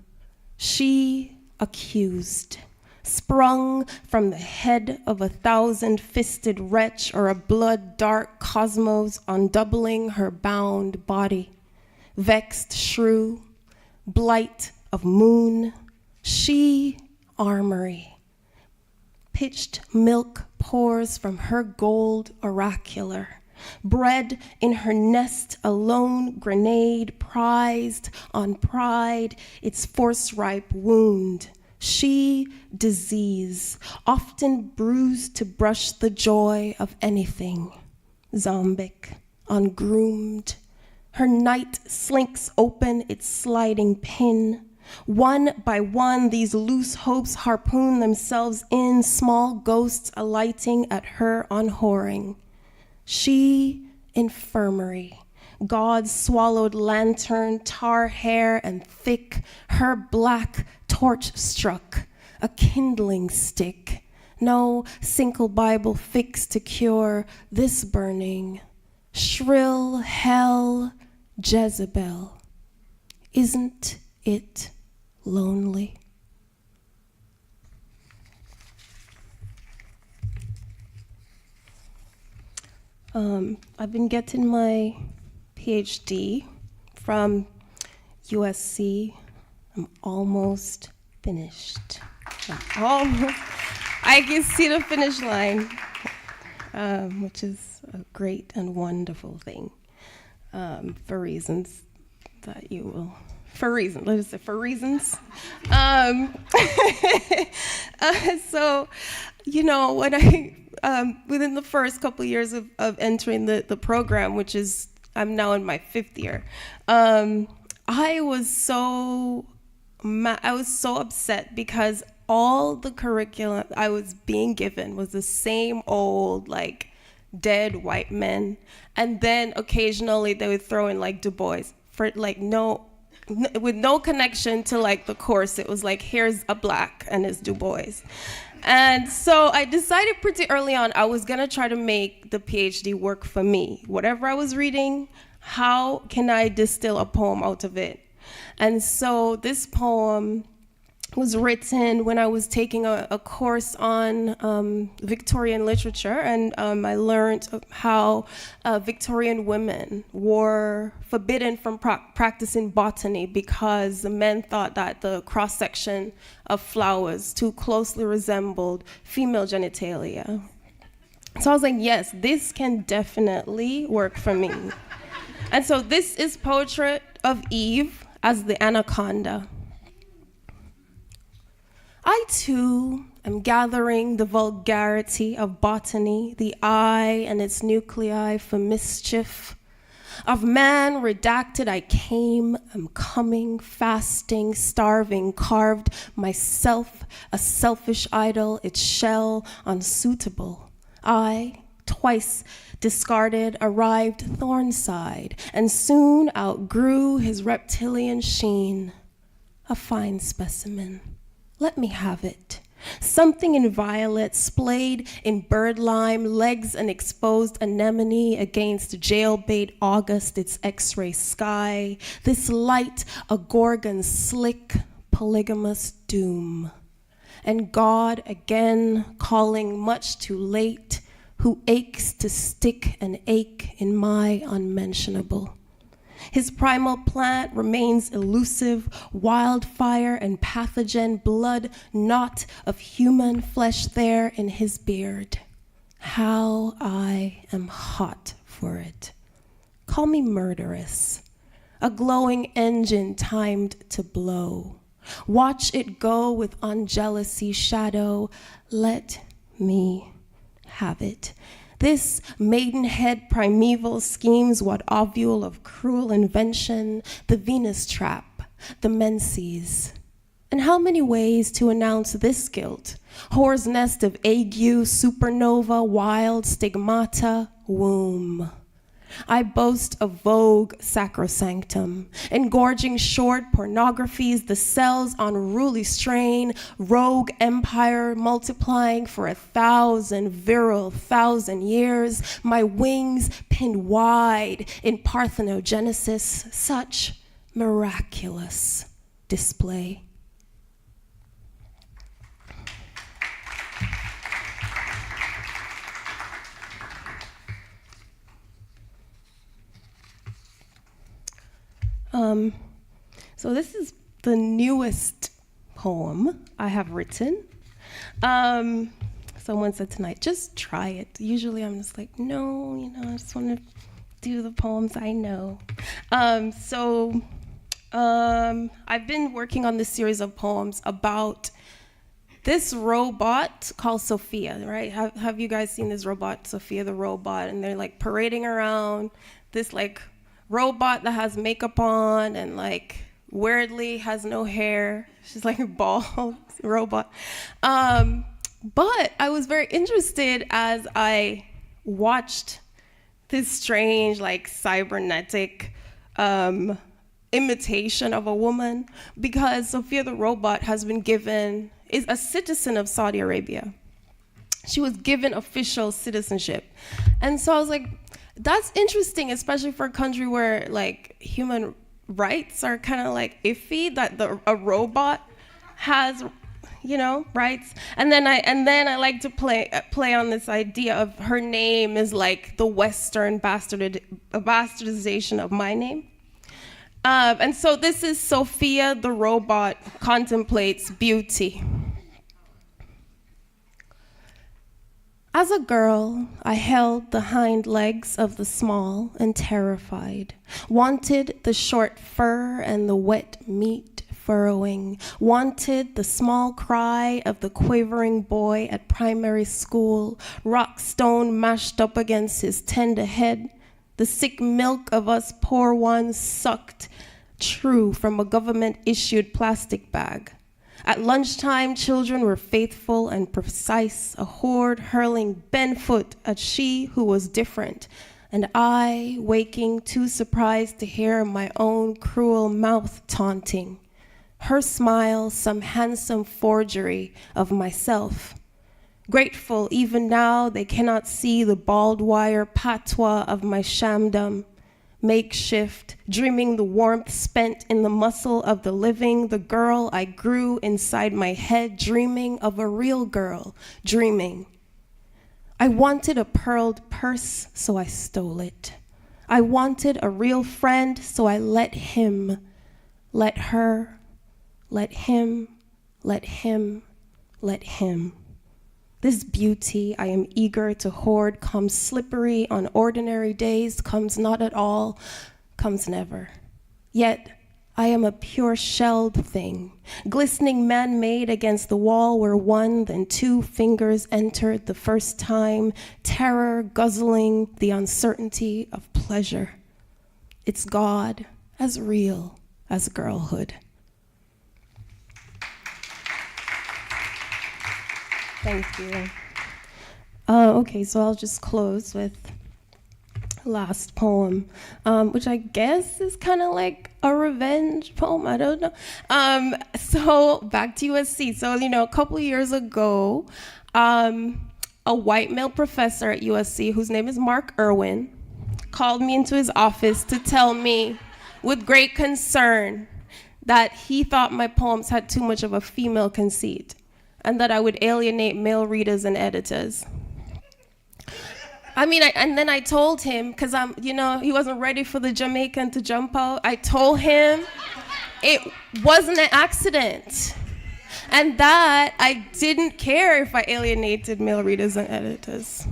She accused, sprung from the head of a thousand-fisted wretch or a blood-dark cosmos undoubling her bound body. Vexed shrew, blight of moon, she armory. Pitched milk pours from her gold oracular. Bred in her nest a lone grenade, prized on pride, its force-ripe wound. She disease, often bruised to brush the joy of anything. Zombic, ungroomed. Her night slinks open its sliding pin. One by one, these loose hopes harpoon themselves in, small ghosts alighting at her unwhoring. She infirmary, God's swallowed lantern, tar hair and thick, her black torch struck, a kindling stick. No single Bible fix to cure this burning. Shrill hell, Jezebel, isn't it lonely? I've been getting my PhD from USC. I'm almost finished. I can see the finish line, which is a great and wonderful thing, for reasons that you will, for reasons. So, you know, when I, within the first couple years of entering the program, which is, I'm now in my 5th year, I was so upset because all the curriculum I was being given was the same old, like, dead white men. And then occasionally they would throw in, like, Du Bois, for, like, with no connection to, like, the course. It was like, here's a black and it's Du Bois. And so I decided pretty early on I was gonna try to make the PhD work for me. Whatever I was reading, how can I distill a poem out of it? And so this poem was written when I was taking a course on Victorian literature, and I learned how Victorian women were forbidden from practicing botany because the men thought that the cross-section of flowers too closely resembled female genitalia. So I was like, yes, this can definitely work for me. And so this is Portrait of Eve as the anaconda. I, too, am gathering the vulgarity of botany, the eye and its nuclei for mischief. Of man redacted I came, am coming, fasting, starving, carved myself a selfish idol, its shell unsuitable. I, twice discarded, arrived thorn-side, and soon outgrew his reptilian sheen. A fine specimen. Let me have it. Something in violet, splayed in birdlime, legs an exposed anemone against jailbait August, its X-ray sky. This light, a gorgon's slick, polygamous doom. And God again calling much too late, who aches to stick an ache in my unmentionable. His primal plant remains elusive, wildfire and pathogen, blood not of human flesh there in his beard. How I am hot for it. Call me murderous, a glowing engine timed to blow. Watch it go with unjealousy shadow. Let me have it. This maidenhead primeval schemes what ovule of cruel invention, the Venus trap, the menses. And how many ways to announce this guilt? Whore's nest of ague, supernova, wild stigmata, womb. I boast of vogue sacrosanctum, engorging short pornographies, the cell's unruly strain, rogue empire multiplying for 1,000 virile 1,000 years, my wings pinned wide in parthenogenesis, such miraculous display. So this is the newest poem I have written. Someone said tonight, just try it. Usually I'm just like, no, I just want to do the poems I know. I've been working on this series of poems about this robot called Sophia, right? Have you guys seen this robot, Sophia the Robot? And they're like parading around this like robot that has makeup on and like weirdly has no hair. She's like a bald robot. But I was very interested as I watched this strange like cybernetic imitation of a woman, because Sophia the Robot is a citizen of Saudi Arabia. She was given official citizenship. And so I was like, that's interesting, especially for a country where like human rights are kind of like iffy, that a robot has, rights. And then I like to play on this idea of her name is like the Western bastardization of my name. And so this is Sophia the Robot contemplates beauty. As a girl, I held the hind legs of the small and terrified, wanted the short fur and the wet meat furrowing, wanted the small cry of the quavering boy at primary school, rock stone mashed up against his tender head, the sick milk of us poor ones sucked true from a government-issued plastic bag. At lunchtime, children were faithful and precise, a horde hurling barefoot at she who was different, and I waking too surprised to hear my own cruel mouth taunting. Her smile, some handsome forgery of myself. Grateful even now they cannot see the barbed wire patois of my shamdom. Makeshift, dreaming the warmth spent in the muscle of the living, the girl I grew inside my head, dreaming of a real girl, dreaming. I wanted a pearled purse, so I stole it. I wanted a real friend, so I let him, let her, let him, let him, let him. This beauty I am eager to hoard comes slippery on ordinary days, comes not at all, comes never. Yet I am a pure shelled thing, glistening man-made against the wall where one, then two fingers entered the first time, terror guzzling the uncertainty of pleasure. It's God as real as girlhood. Thank you. Okay, so I'll just close with last poem, which I guess is kind of like a revenge poem. I don't know. So back to USC. So, a couple of years ago, a white male professor at USC, whose name is Mark Irwin, called me into his office to tell me with great concern that he thought my poems had too much of a female conceit, and that I would alienate male readers and editors. And then I told him, because he wasn't ready for the Jamaican to jump out. I told him it wasn't an accident, and that I didn't care if I alienated male readers and editors.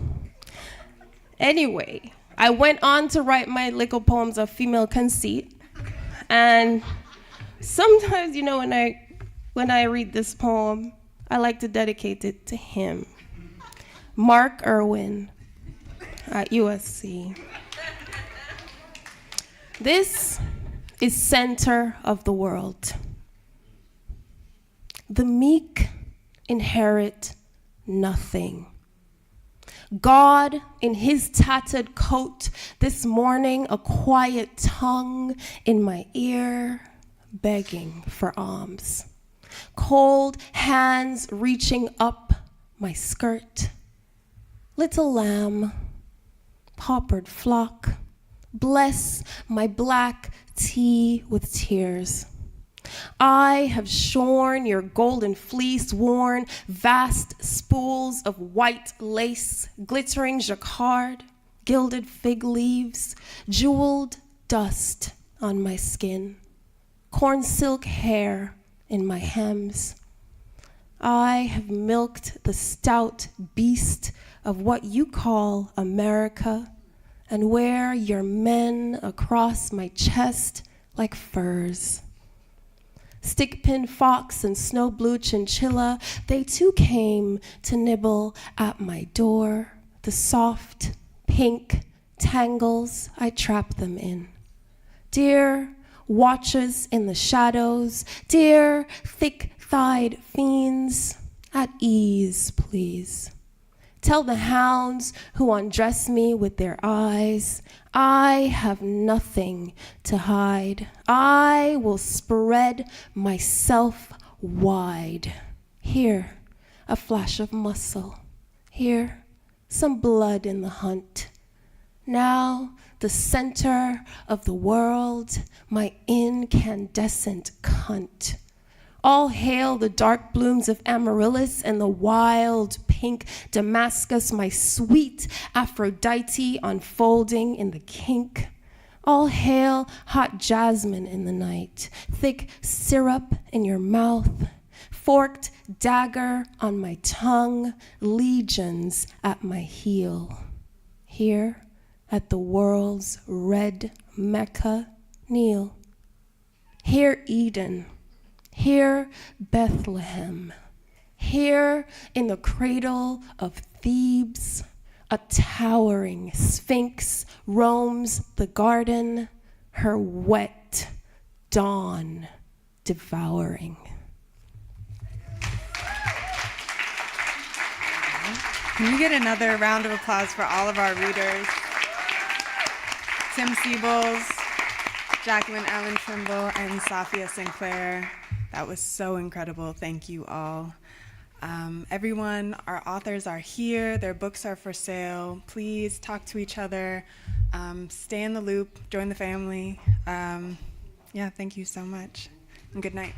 Anyway, I went on to write my little poems of female conceit, and sometimes, when I read this poem, I like to dedicate it to him, Mark Irwin at USC. This is center of the world. The meek inherit nothing. God in his tattered coat, this morning a quiet tongue in my ear, begging for alms. Cold hands reaching up my skirt. Little lamb, paupered flock, bless my black tea with tears. I have shorn your golden fleece, worn vast spools of white lace, glittering jacquard, gilded fig leaves, jeweled dust on my skin, corn silk hair in my hems. I have milked the stout beast of what you call America and wear your men across my chest like furs. Stickpin fox and snow blue chinchilla, they too came to nibble at my door. The soft, pink tangles I trap them in. Dear watchers in the shadows, dear thick-thighed fiends, at ease, please. Tell the hounds who undress me with their eyes, I have nothing to hide. I will spread myself wide. Here, a flash of muscle. Here, some blood in the hunt. Now, the center of the world, my incandescent cunt. All hail the dark blooms of amaryllis and the wild pink Damascus, my sweet Aphrodite unfolding in the kink. All hail hot jasmine in the night, thick syrup in your mouth, forked dagger on my tongue, legions at my heel. Here at the world's red Mecca, kneel. Here Eden. Here, Bethlehem. Here, in the cradle of Thebes, a towering sphinx roams the garden, her wet dawn devouring. Can we get another round of applause for all of our readers? Tim Seibles, Jacqueline Ellen Trimble, and Sofia Sinclair. That was so incredible. Thank you all. Everyone, our authors are here. Their books are for sale. Please talk to each other. Stay in the loop. Join the family. Thank you so much. And good night.